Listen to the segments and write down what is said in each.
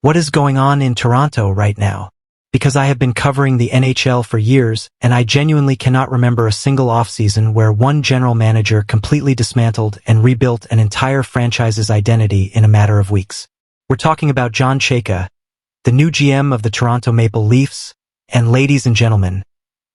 What is going on in Toronto right now? Because I have been covering the NHL for years, and I genuinely cannot remember a single offseason where one general manager completely dismantled and rebuilt an entire franchise's identity in a matter of weeks. We're talking about John Chayka, the new GM of the Toronto Maple Leafs, and ladies and gentlemen,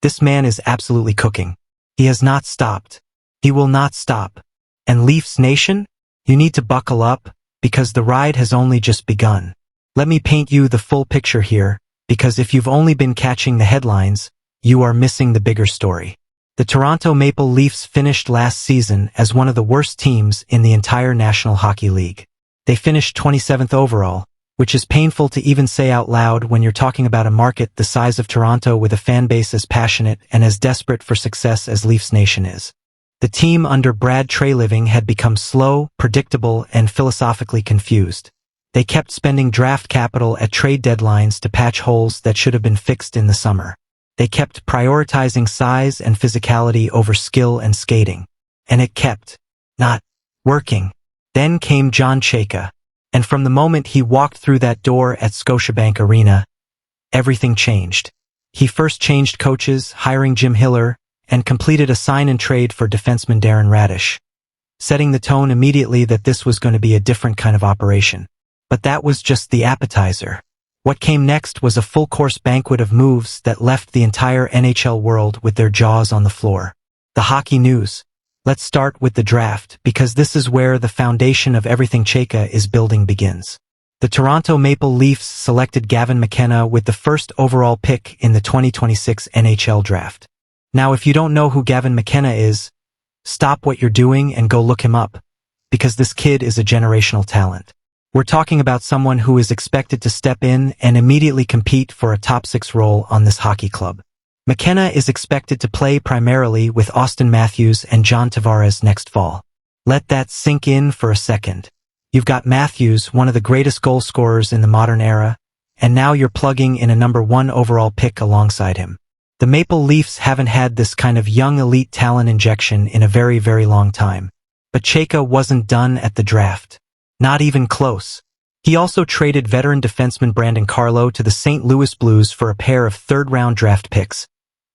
this man is absolutely cooking. He has not stopped. He will not stop. And Leafs Nation, you need to buckle up, because the ride has only just begun. Let me paint you the full picture here, because if you've only been catching the headlines, you are missing the bigger story. The Toronto Maple Leafs finished last season as one of the worst teams in the entire National Hockey League. They finished 27th overall, which is painful to even say out loud when you're talking about a market the size of Toronto with a fan base as passionate and as desperate for success as Leafs Nation is. The team under Brad Treliving had become slow, predictable, and philosophically confused. They kept spending draft capital at trade deadlines to patch holes that should have been fixed in the summer. They kept prioritizing size and physicality over skill and skating. And it kept not working. Then came John Chayka. And from the moment he walked through that door at Scotiabank Arena, everything changed. He first changed coaches, hiring Jim Hiller, and completed a sign-and-trade for defenseman Darren Radish, setting the tone immediately that this was going to be a different kind of operation. But that was just the appetizer. What came next was a full-course banquet of moves that left the entire NHL world with their jaws on the floor. The hockey news. Let's start with the draft, because this is where the foundation of everything Chayka is building begins. The Toronto Maple Leafs selected Gavin McKenna with the first overall pick in the 2026 NHL draft. Now, if you don't know who Gavin McKenna is, stop what you're doing and go look him up, because this kid is a generational talent. We're talking about someone who is expected to step in and immediately compete for a top 6 role on this hockey club. McKenna is expected to play primarily with Austin Matthews and John Tavares next fall. Let that sink in for a second. You've got Matthews, one of the greatest goal scorers in the modern era, and now you're plugging in a number 1 overall pick alongside him. The Maple Leafs haven't had this kind of young elite talent injection in a very, very long time. But Chayka wasn't done at the draft. Not even close. He also traded veteran defenseman Brandon Carlo to the St. Louis Blues for a pair of third-round draft picks,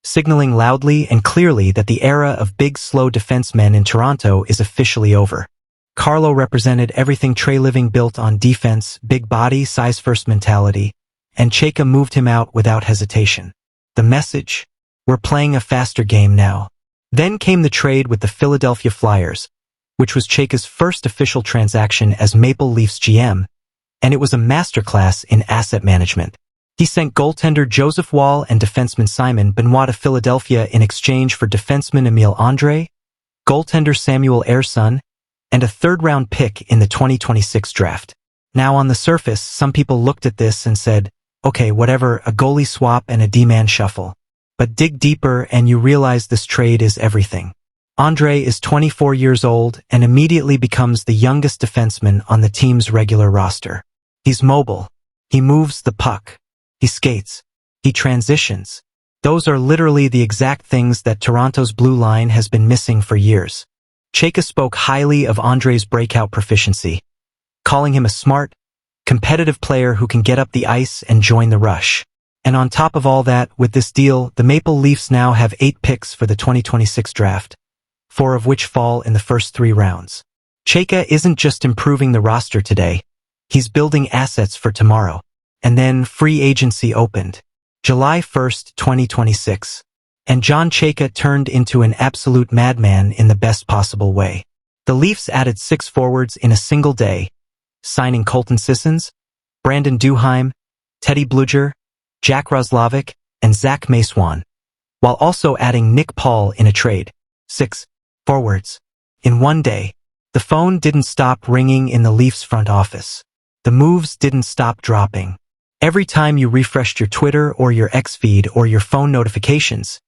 signaling loudly and clearly that the era of big, slow defensemen in Toronto is officially over. Carlo represented everything Treliving built on defense, big body, size-first mentality, and Chayka moved him out without hesitation. The message? We're playing a faster game now. Then came the trade with the Philadelphia Flyers, which was Chayka's first official transaction as Maple Leafs GM, and it was a masterclass in asset management. He sent goaltender Joseph Woll and defenseman Simon Benoit to Philadelphia in exchange for defenseman Emile Andre, goaltender Samuel Ersson, and a third-round pick in the 2026 draft. Now, on the surface, some people looked at this and said, okay, whatever, a goalie swap and a D-man shuffle. But dig deeper and you realize this trade is everything. Andre is 24 years old and immediately becomes the youngest defenseman on the team's regular roster. He's mobile. He moves the puck. He skates. He transitions. Those are literally the exact things that Toronto's blue line has been missing for years. Chayka spoke highly of Andre's breakout proficiency, calling him a smart, competitive player who can get up the ice and join the rush. And on top of all that, with this deal, the Maple Leafs now have 8 picks for the 2026 draft, 4 of which fall in the first 3 rounds. Chayka isn't just improving the roster today, he's building assets for tomorrow. And then free agency opened. July 1st, 2026. And John Chayka turned into an absolute madman in the best possible way. The Leafs added 6 forwards in a single day, signing Colton Sissons, Brandon Duheim, Teddy Bluger, Jack Roslovic, and Zach Maswan, while also adding Nick Paul in a trade. 6 forwards. In one day, the phone didn't stop ringing in the Leafs front office. The moves didn't stop dropping. Every time you refreshed your Twitter or your X feed or your phone notifications,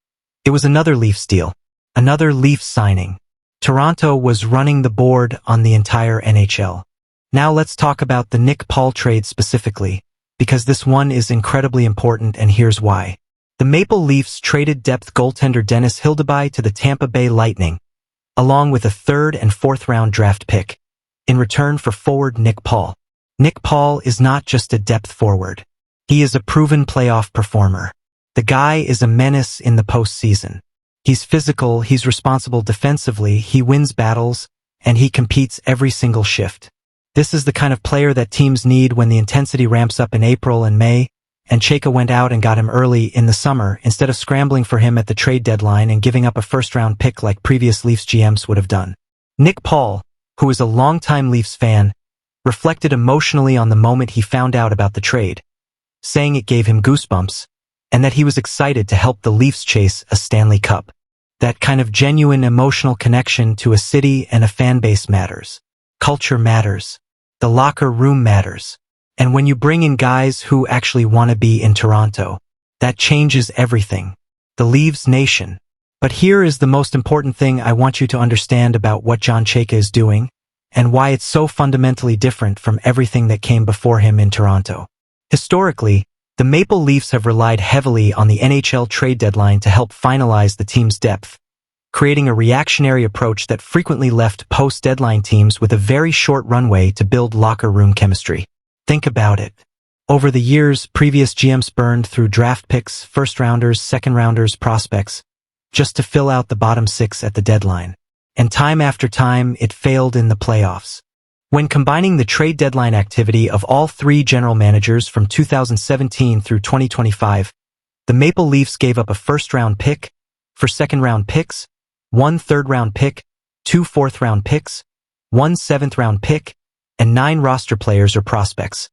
it was another Leafs deal, another Leafs signing. Toronto was running the board on the entire NHL. Now let's talk about the Nick Paul trade specifically, because this one is incredibly important and here's why. The Maple Leafs traded depth goaltender Dennis Hildeby to the Tampa Bay Lightning, along with a 3rd and 4th round draft pick, in return for forward Nick Paul. Nick Paul is not just a depth forward. He is a proven playoff performer. The guy is a menace in the postseason. He's physical, he's responsible defensively, he wins battles, and he competes every single shift. This is the kind of player that teams need when the intensity ramps up in April and May, and Chayka went out and got him early in the summer instead of scrambling for him at the trade deadline and giving up a first-round pick like previous Leafs GMs would have done. Nick Paul, who is a longtime Leafs fan, reflected emotionally on the moment he found out about the trade, saying it gave him goosebumps, and that he was excited to help the Leafs chase a Stanley Cup. That kind of genuine emotional connection to a city and a fan base matters. Culture matters. The locker room matters. And when you bring in guys who actually want to be in Toronto, that changes everything. The Leafs Nation. But here is the most important thing I want you to understand about what John Chayka is doing, and why it's so fundamentally different from everything that came before him in Toronto. Historically, the Maple Leafs have relied heavily on the NHL trade deadline to help finalize the team's depth, creating a reactionary approach that frequently left post-deadline teams with a very short runway to build locker room chemistry. Think about it. Over the years, previous GMs burned through draft picks, first-rounders, second-rounders, prospects, just to fill out the bottom six at the deadline. And time after time, it failed in the playoffs. When combining the trade deadline activity of all three general managers from 2017 through 2025, the Maple Leafs gave up a first-round pick, for second-round picks, 1 third-round pick, 2 fourth-round picks, 1 seventh-round pick, and 9 roster players or prospects,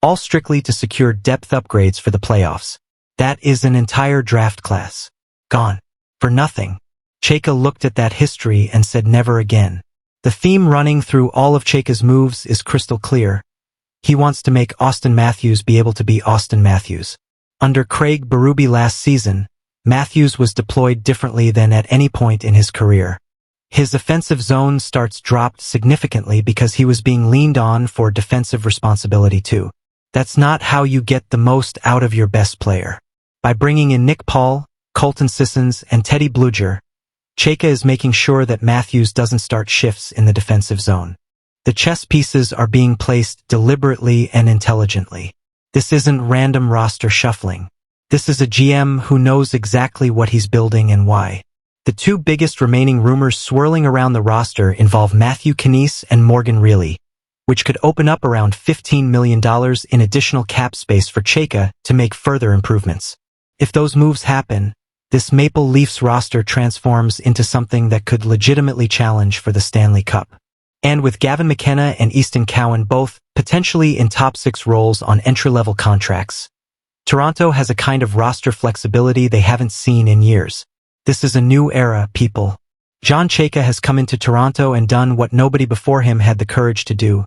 all strictly to secure depth upgrades for the playoffs. That is an entire draft class. Gone. For nothing. Chayka looked at that history and said never again. The theme running through all of Chayka's moves is crystal clear. He wants to make Auston Matthews be able to be Auston Matthews. Under Craig Berube last season, Matthews was deployed differently than at any point in his career. His offensive zone starts dropped significantly because he was being leaned on for defensive responsibility too. That's not how you get the most out of your best player. By bringing in Nick Paul, Colton Sissons, and Teddy Blueger, Chayka is making sure that Matthews doesn't start shifts in the defensive zone. The chess pieces are being placed deliberately and intelligently. This isn't random roster shuffling. This is a GM who knows exactly what he's building and why. The two biggest remaining rumors swirling around the roster involve Matthew Knies and Morgan Rielly, which could open up around $15 million in additional cap space for Chayka to make further improvements. If those moves happen, this Maple Leafs roster transforms into something that could legitimately challenge for the Stanley Cup. And with Gavin McKenna and Easton Cowan both potentially in top 6 roles on entry-level contracts, Toronto has a kind of roster flexibility they haven't seen in years. This is a new era, people. John Chayka has come into Toronto and done what nobody before him had the courage to do.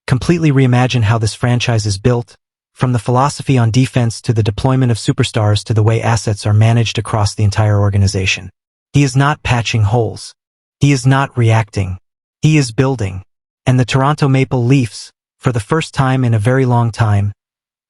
Completely reimagine how this franchise is built, from the philosophy on defense to the deployment of superstars to the way assets are managed across the entire organization. He is not patching holes. He is not reacting. He is building. And the Toronto Maple Leafs, for the first time in a very long time,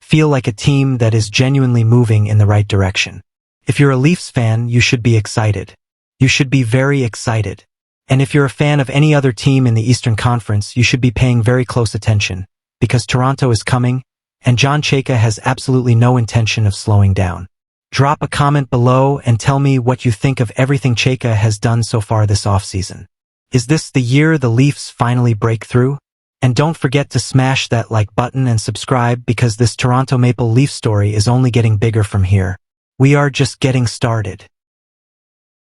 feel like a team that is genuinely moving in the right direction. If you're a Leafs fan, you should be excited. You should be very excited. And if you're a fan of any other team in the Eastern Conference, you should be paying very close attention, because Toronto is coming, and John Chayka has absolutely no intention of slowing down. Drop a comment below and tell me what you think of everything Chayka has done so far this offseason. Is this the year the Leafs finally break through? And don't forget to smash that like button and subscribe, because this Toronto Maple Leafs story is only getting bigger from here. We are just getting started.